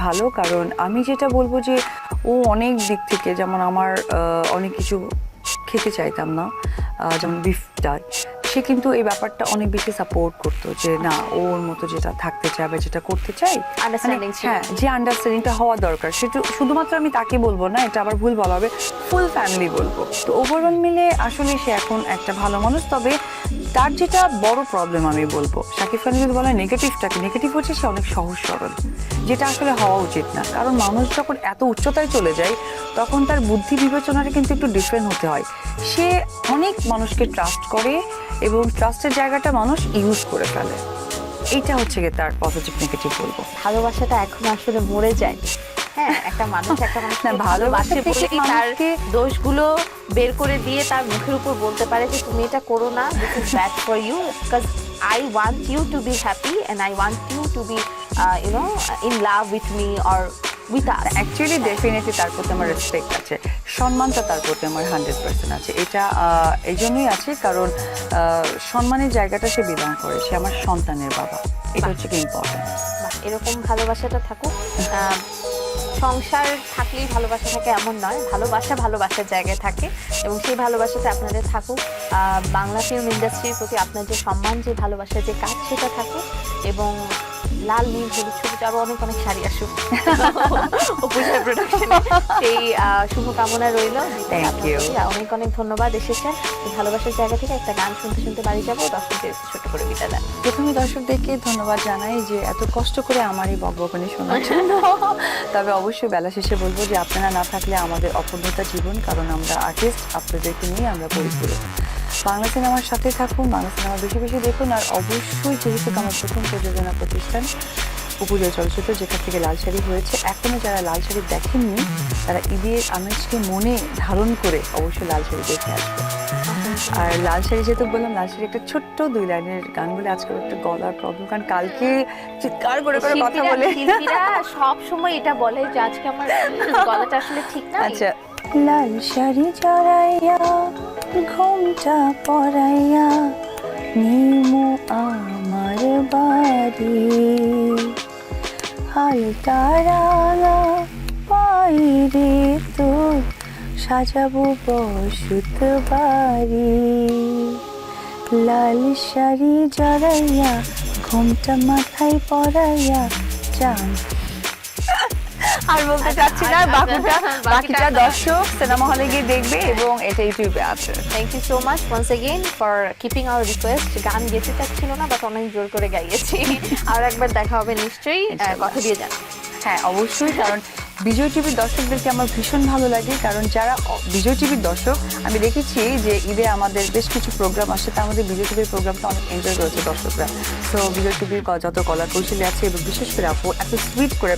ভালো, কারণ আমি যেটা বলবো যে ও অনেক দিক থেকে, যেমন আমার অনেক কিছু খেতে চাইতাম না, যেমন বিফটা, সে কিন্তু এই ব্যাপারটা অনেক বেশি সাপোর্ট করতো যে না, ওর মতো যেটা থাকতে চায় বা যেটা করতে চাই, হ্যাঁ, যে আন্ডারস্ট্যান্ডিংটা হওয়া দরকার, সেটা শুধুমাত্র আমি তাকে বলবো না, এটা আবার ভুল বলা হবে, ফুল ফ্যামিলি বলবো। তো ওভারঅল মিলে আসলে সে এখন একটা ভালো মানুষ। তবে তার যেটা বড় প্রবলেম আমি বলবো, শাকিব খান যদি বলা নেগেটিভটাকে, নেগেটিভ হচ্ছে সে অনেক সহজ সরল, যেটা আসলে হওয়া উচিত না। কারণ মানুষ যখন এত উচ্চতায় চলে যায় তখন তার বুদ্ধি বিবেচনাটা কিন্তু একটু ডিফারেন্ট হতে হয়। সে অনেক মানুষকে ট্রাস্ট করে এবং ট্রাস্টের জায়গাটা মানুষ ইউজ করে ফেলে। এইটা হচ্ছে গিয়ে তার পজিটিভ নেগেটিভ বলবো। ভালোবাসাটা এখন আসলে মরে যায়। হ্যাঁ, একটা মানুষ না, ভালোবাসা বলে থেকে তার মানুষকে দোষগুলো বের করে দিয়ে তার মুখের উপর বলতে পারে যে তুমি এটা করো না, this is bad for you, because I want you to be happy and I want you to be in love with me or with us. Actually definitely তার প্রতি আমার রেসপেক্ট আছে, সম্মানটা তার প্রতি আমার 100% আছে। এটা এই জন্যই আছে কারণ সম্মানের জায়গাটা সে বিলং করে, সে আমার সন্তানের বাবা, এটা হচ্ছে কি ইম্পর্টেন্ট। এরকম ভালোবাসাটা থাকুক। সংসার থাকলেই ভালোবাসা থাকে এমন নয়, ভালোবাসার জায়গায় থাকে এবং সেই ভালোবাসাটা আপনাদের থাকুক। বাংলা ফিল্ম ইন্ডাস্ট্রির প্রতি আপনার যে সম্মান, যে ভালোবাসা, যে কাজ, সেটা থাকুক। এবং লাল নীল হলুদ ছবিতে আরো অনেক অনেক শাড়ি আসুক অপুজার প্রোডাকশনে, সেই শুভকামনা রইল। থ্যাংক ইউ, অনেক অনেক ধন্যবাদ এসেছেন। এই ভালোবাসার জায়গা থেকে একটা গান শুনতে শুনতে বাড়ি যাবো, দর্শকদের ছোট করে বিদায় দেন। প্রথমে দর্শকদেরকে ধন্যবাদ জানাই যে এত কষ্ট করে আমার এই বকবকানি শোনার জন্য। তবে অবশ্যই বেলা শেষে বলবো যে আপনারা না থাকলে আমাদের অপূর্ণতা জীবন, কারণ আমরা আর্টিস্ট, আপনাদেরকে নিয়ে আমরা পরিপূরক। বাংলা সিনেমার সাথে থাকুন, বাংলা সিনেমা বেশি বেশি দেখুন। আর অবশ্যই যেহেতু আমার প্রথম প্রযোজনা প্রতিষ্ঠান উপজয় চলচ্চিত্র, যেখান থেকে লাল শাড়ি হয়েছে, এখনও যারা লাল শাড়ি দেখেননি তারা ঈদের আমেজকে মনে ধারণ করে অবশ্যই লাল শাড়ি দেখে আসবে। আর লাল শাড়ি যেহেতু বললাম, লাল শাড়ি একটা ছোট্ট 2 লাইনের গান বলে, আজকাল একটা গলার প্রবলেম, কারণ কালকে চিৎকার করে করে কথা বলে সব সময় এটা বলে যে আজকে আমার গলাটা আসলে ঠিক না। আচ্ছা, লাল শাড়ি জড়াইয়া ঘোমটা পরাইয়া নিমু আমার বাড়ি, হালটা রাঙা বাইরে তোর সাজাবো বসত বাড়ি, লাল শাড়ি জড়াইয়া ঘোমটা মাথায় পরাইয়া চান। আর বলতে চাচ্ছি না, বাকিটা দর্শক সিনেমা হলে গিয়ে দেখবে এবং এটা ইউটিউবে আছে। Thank you so much once again for keeping our request. গান গেতে চাচ্ছিল না, বাট অনেক জোর করে গাইয়েছি। আর একবার দেখা হবে নিশ্চয়ই, কথা দিয়ে যান। হ্যাঁ অবশ্যই, কারণ বিজয় টিভির দর্শকদেরকে আমার ভীষণ ভালো লাগে, কারণ যারা বিজয় টিভির দর্শক, আমি দেখেছি যে ঈদে আমাদের বেশ কিছু প্রোগ্রাম আসে, তার মধ্যে বিজয় টিভির প্রোগ্রামটা অনেক এনজয় করেছে দর্শকরা। তো বিজয় টিভির যত কলা কৌশলী আছে এবং বিশেষ করে আপু এত সুইট করে